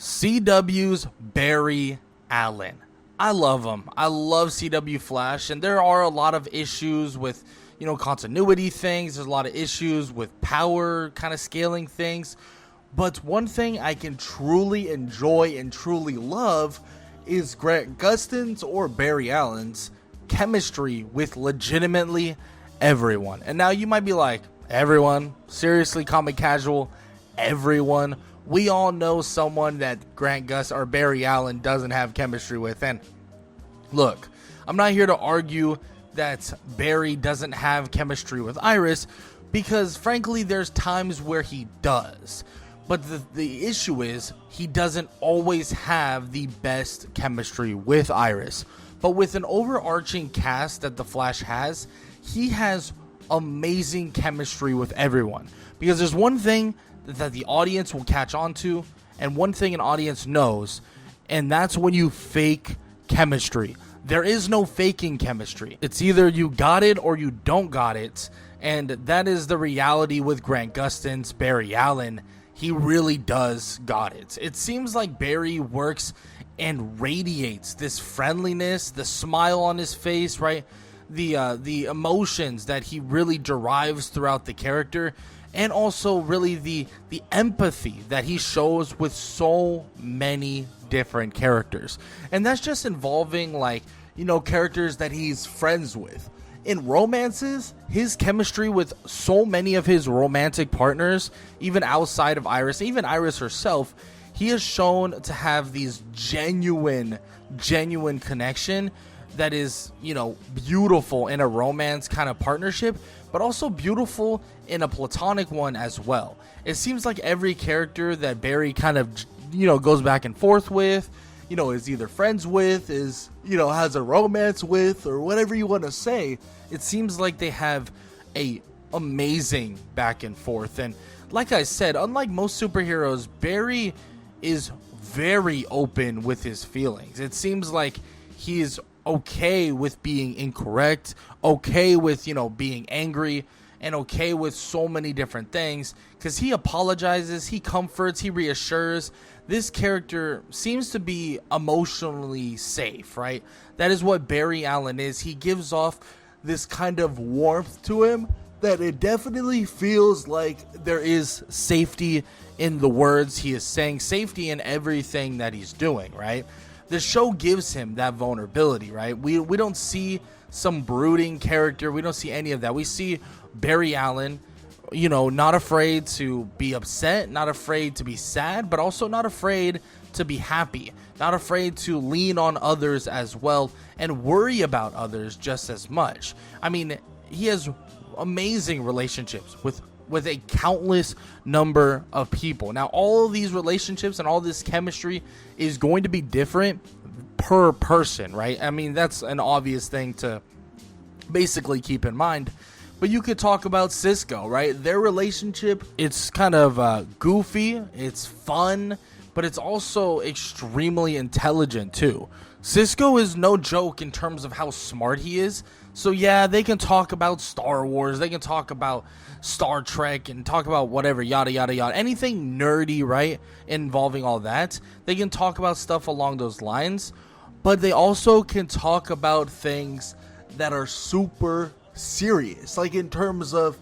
CW's Barry Allen. I love him. I love CW Flash, and there are a lot of issues with, continuity things. There's a lot of issues with power kind of scaling things. But one thing I can truly enjoy and truly love is Grant Gustin's or Barry Allen's chemistry with legitimately everyone. And now you might be like, everyone? Seriously, comic casual? Everyone? We all know someone that Grant Gustin or Barry Allen doesn't have chemistry with. And look, I'm not here to argue that Barry doesn't have chemistry with Iris, because frankly, there's times where he does. But the issue is, he doesn't always have the best chemistry with Iris. But with an overarching cast that The Flash has, he has amazing chemistry with everyone. Because there's one thing that the audience will catch on to, and one thing an audience knows, and that's when you fake chemistry. There is no faking chemistry. It's either you got it or you don't got it, and that is the reality with Grant Gustin's Barry Allen. He really does got it. It seems like Barry works and radiates this friendliness, the smile on his face, right? The emotions that he really derives throughout the character, and also really the empathy that he shows with so many different characters. And that's just involving characters that he's friends with. In romances, his chemistry with so many of his romantic partners, even outside of Iris, even Iris herself, he has shown to have these genuine connection that is, beautiful in a romance kind of partnership, but also beautiful in a platonic one as well. It seems like every character that Barry kind of, goes back and forth with, is either friends with, has a romance with, or whatever you want to say, it seems like they have a amazing back and forth. And like I said, unlike most superheroes, Barry is very open with his feelings. It seems like he is okay with being incorrect, okay with, being angry, and okay with so many different things, because he apologizes, he comforts, he reassures. This character seems to be emotionally safe, right? That is what Barry Allen is. He gives off this kind of warmth to him that it definitely feels like there is safety in the words he is saying, safety in everything that he's doing, right? The show gives him that vulnerability, right? We don't see some brooding character. We don't see any of that. We see Barry Allen, not afraid to be upset, not afraid to be sad, but also not afraid to be happy, not afraid to lean on others as well and worry about others just as much. I mean, he has amazing relationships with a countless number of people. Now, all of these relationships and all this chemistry is going to be different per person, right? I mean, that's an obvious thing to basically keep in mind. But you could talk about Cisco, right? Their relationship, it's kind of goofy, it's fun, but it's also extremely intelligent too. Cisco is no joke in terms of how smart he is. So yeah, they can talk about Star Wars, they can talk about Star Trek, and talk about whatever, yada, yada, yada. Anything nerdy, right, involving all that. They can talk about stuff along those lines, but they also can talk about things that are super serious, like in terms of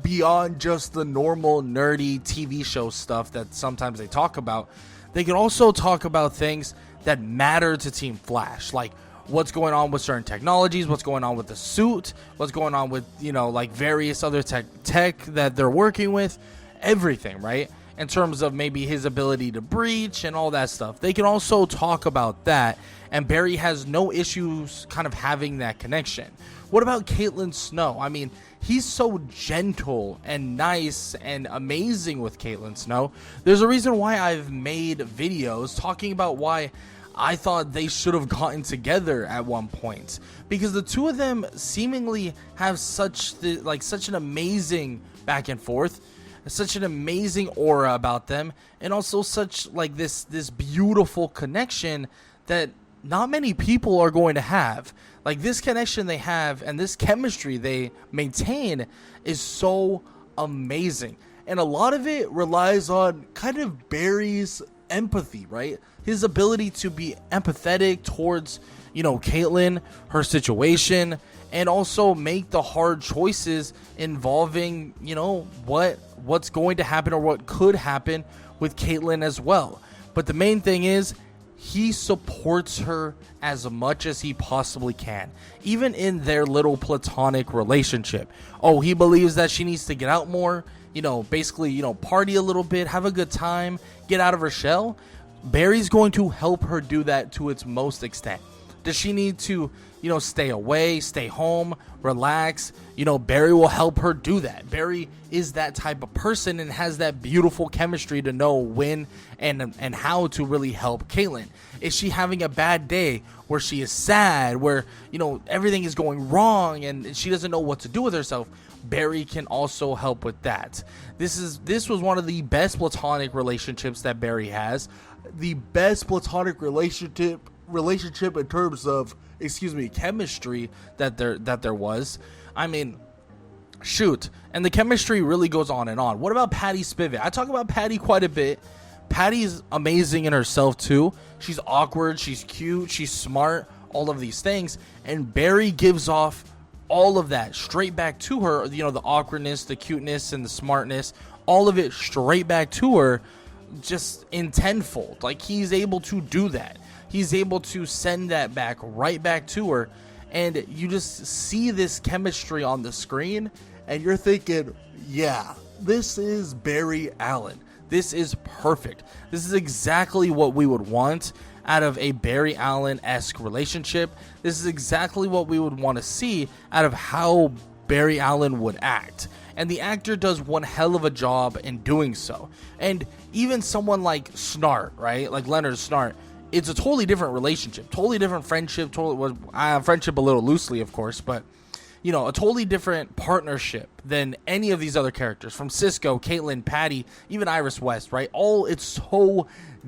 beyond just the normal nerdy TV show stuff that sometimes they talk about. They can also talk about things that matter to Team Flash, like what's going on with certain technologies, what's going on with the suit, what's going on with various other tech that they're working with, everything, right? In terms of maybe his ability to breach and all that stuff. They can also talk about that, and Barry has no issues kind of having that connection. What about Caitlin Snow? I mean, he's so gentle and nice and amazing with Caitlin Snow. There's a reason why I've made videos talking about why I thought they should have gotten together at one point, because the two of them seemingly have such an amazing back and forth, such an amazing aura about them, and also such this beautiful connection that not many people are going to have. This connection they have and this chemistry they maintain is so amazing. And a lot of it relies on kind of Barry's empathy, right? His ability to be empathetic towards, Caitlyn, her situation, and also make the hard choices involving, what's going to happen or what could happen with Caitlyn as well. But the main thing is, he supports her as much as he possibly can, even in their little platonic relationship. Oh, he believes that she needs to get out more, basically, party a little bit, have a good time, get out of her shell. Barry's going to help her do that to its most extent. Does she need to, stay away, stay home, relax? Barry will help her do that. Barry is that type of person and has that beautiful chemistry to know when and how to really help Caitlyn. Is she having a bad day where she is sad, where, everything is going wrong and she doesn't know what to do with herself? Barry can also help with that. This was one of the best platonic relationships that Barry has. The best platonic relationship in terms of chemistry that there was. I mean, shoot. And the chemistry really goes on and on. What about Patty Spivot? I talk about Patty quite a bit. Patty's amazing in herself too. She's awkward, she's cute, she's smart, all of these things, and Barry gives off all of that straight back to her. The awkwardness, the cuteness, and the smartness, all of it straight back to her, just in tenfold. Like, he's able to do that. He's able to send that back right back to her, and you just see this chemistry on the screen, and you're thinking, yeah, this is Barry Allen. This is perfect. This is exactly what we would want out of a Barry Allen-esque relationship. This is exactly what we would want to see out of how Barry Allen would act. And the actor does one hell of a job in doing so. And even someone like Snart, right? Like Leonard Snart, it's a totally different relationship, totally different friendship, friendship a little loosely, of course, but, a totally different partnership than any of these other characters, from Cisco, Caitlyn, Patty, even Iris West, right? It's so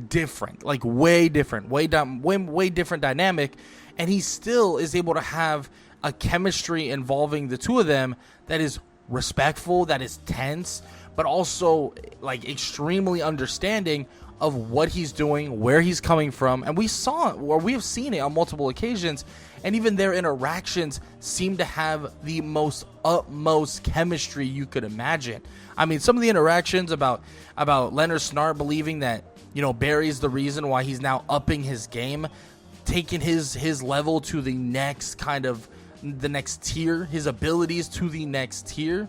different, like way different, way different dynamic, and he still is able to have a chemistry involving the two of them that is respectful, that is tense, but also like extremely understanding of what he's doing, where he's coming from. And we have seen it on multiple occasions, and even their interactions seem to have the most utmost chemistry you could imagine. I mean, some of the interactions about Leonard Snart believing that, Barry's the reason why he's now upping his game, taking his level to the next tier, his abilities to the next tier,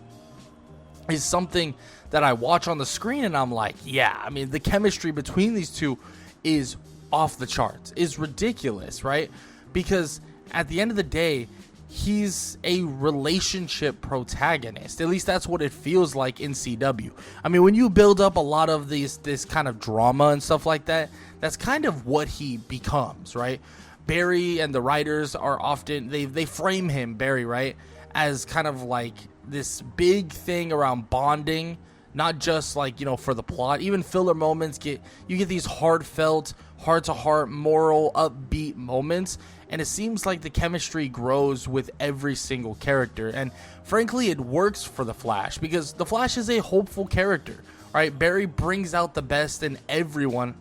is something that I watch on the screen and I'm like, yeah, I mean, the chemistry between these two is off the charts, is ridiculous, right? Because at the end of the day, he's a relationship protagonist. At least that's what it feels like in CW. I mean, when you build up a lot of this kind of drama and stuff like that, that's kind of what he becomes, right? Barry and the writers are often, they frame him, Barry, right, as kind of like this big thing around bonding, not just like, for the plot. Even filler moments you get these heartfelt, heart-to-heart, moral, upbeat moments, and it seems like the chemistry grows with every single character. And frankly, it works for the Flash, because the Flash is a hopeful character, right? Barry brings out the best in everyone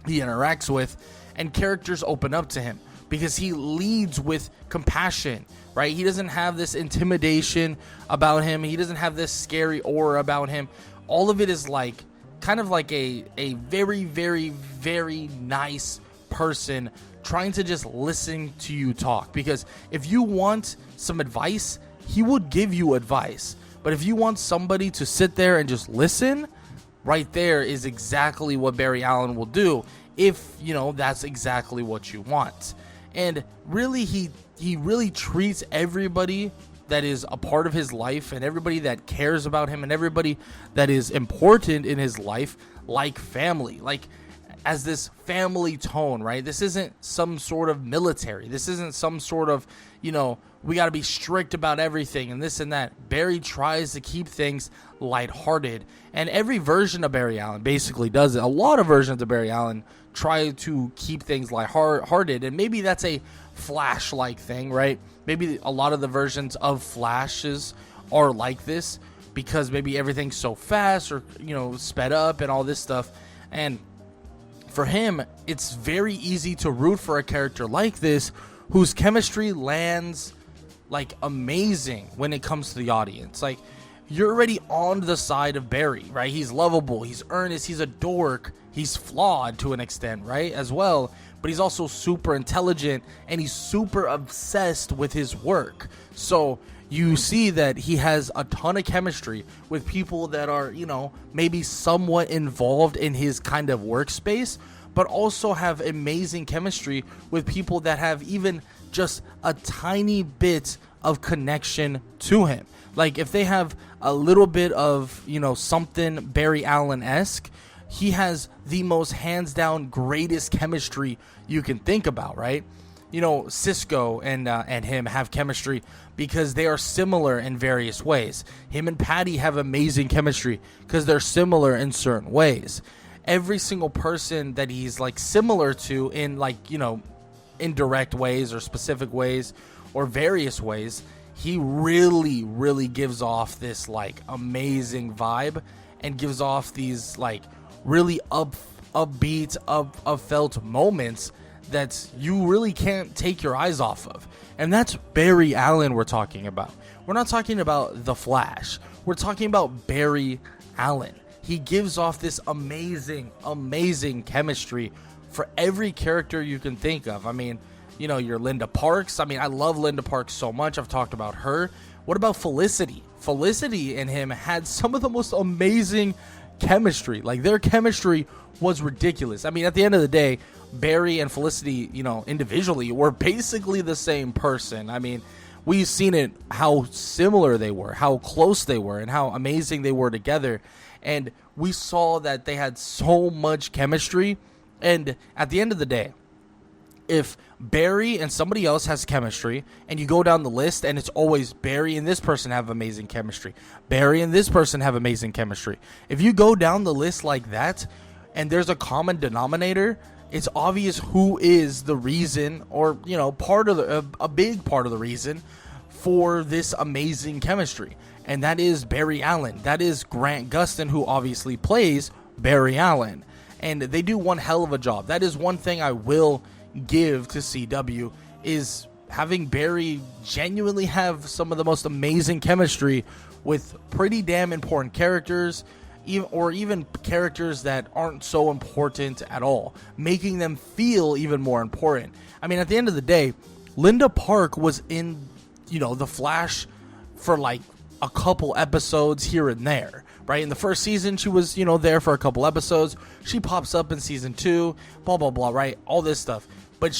he interacts with, and characters open up to him because he leads with compassion, right? He doesn't have this intimidation about him. He doesn't have this scary aura about him. All of it is like kind of like a very, very, very nice person trying to just listen to you talk. Because if you want some advice, he would give you advice. But if you want somebody to sit there and just listen, right there is exactly what Barry Allen will do, if, that's exactly what you want. And really, he really treats everybody that is a part of his life, and everybody that cares about him, and everybody that is important in his life, like family, like as this family tone, right? This isn't some sort of military. This isn't some sort of, we got to be strict about everything and this and that. Barry tries to keep things lighthearted, and every version of Barry Allen basically does it. A lot of versions of Barry Allen try to keep things lighthearted, and maybe that's a Flash-like thing, right? Maybe a lot of the versions of Flashes are like this because maybe everything's so fast or, sped up and all this stuff. And for him, it's very easy to root for a character like this whose chemistry lands like amazing when it comes to the audience. Like, you're already on the side of Barry, right? He's lovable, he's earnest, he's a dork, he's flawed to an extent, right, as well, but he's also super intelligent and he's super obsessed with his work. So you see that he has a ton of chemistry with people that are, you know, maybe somewhat involved in his kind of workspace, but also have amazing chemistry with people that have even just a tiny bit of connection to him. Like, if they have a little bit of, you know, something Barry Allen-esque, he has the most hands down greatest chemistry you can think about, right? You know, Cisco and him have chemistry because they are similar in various ways. Him and Patty have amazing chemistry because they're similar in certain ways. Every single person that he's like similar to in, like, you know, indirect ways or specific ways or various ways, he really gives off this like amazing vibe and gives off these like really upbeat, felt moments that you really can't take your eyes off of. And that's Barry Allen we're talking about. We're not talking about The Flash. We're talking about Barry Allen. He gives off this amazing chemistry for every character you can think of. I mean, you know, your Linda Parks. I mean, I love Linda Parks so much. I've talked about her. What about Felicity? Felicity and him had some of the most amazing chemistry. Like, their chemistry was ridiculous. I mean, at the end of the day, Barry and Felicity, you know, individually were basically the same person. I mean, we've seen it, how similar they were, how close they were, and how amazing they were together. And we saw that they had so much chemistry. And at the end of the day, if Barry and somebody else has chemistry, and you go down the list and it's always Barry and this person have amazing chemistry, Barry and this person have amazing chemistry. If you go down the list like that and there's a common denominator, it's obvious who is the reason, or, you know, part of a big part of the reason for this amazing chemistry. And that is Barry Allen. That is Grant Gustin, who obviously plays Barry Allen. And they do one hell of a job. That is one thing I will give to CW, is having Barry genuinely have some of the most amazing chemistry with pretty damn important characters, even characters that aren't so important at all, making them feel even more important. I mean, at the end of the day, Linda Park was in, you know, The Flash for like a couple episodes here and there, right? In the first season, she was, you know, there for a couple episodes. She pops up in season 2, blah, blah, blah, right? All this stuff. But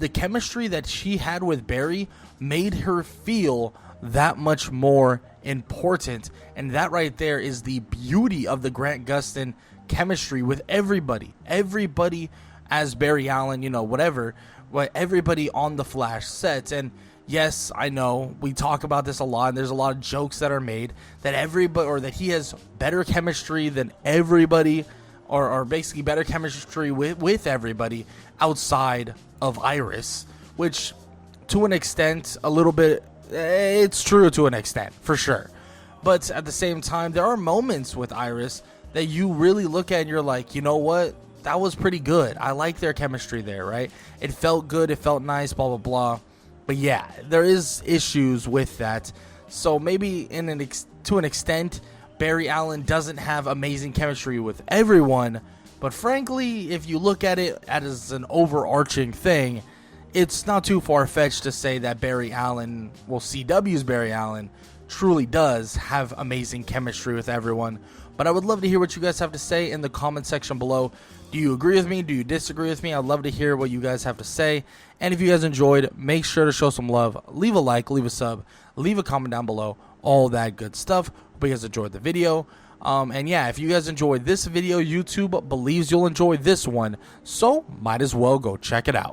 the chemistry that she had with Barry made her feel that much more important. And that right there is the beauty of the Grant Gustin chemistry with everybody. Everybody as Barry Allen, you know, whatever. But everybody on the Flash sets. And yes, I know we talk about this a lot, and there's a lot of jokes that are made that everybody, or that he has better chemistry than everybody, or basically better chemistry with everybody outside of Iris, which to an extent, a little bit, it's true to an extent, for sure. But at the same time, there are moments with Iris that you really look at and you're like, you know what? That was pretty good. I like their chemistry there, right? It felt good. It felt nice, blah, blah, blah. But yeah, there is issues with that. So maybe to an extent, Barry Allen doesn't have amazing chemistry with everyone. But frankly, if you look at it as an overarching thing, it's not too far-fetched to say that Barry Allen, well, CW's Barry Allen, truly does have amazing chemistry with everyone. But I would love to hear what you guys have to say in the comment section below. Do you agree with me? Do you disagree with me? I'd love to hear what you guys have to say. And if you guys enjoyed, make sure to show some love. Leave a like, leave a sub, leave a comment down below. All that good stuff. Hope you guys enjoyed the video. And yeah, if you guys enjoyed this video, YouTube believes you'll enjoy this one. So might as well go check it out.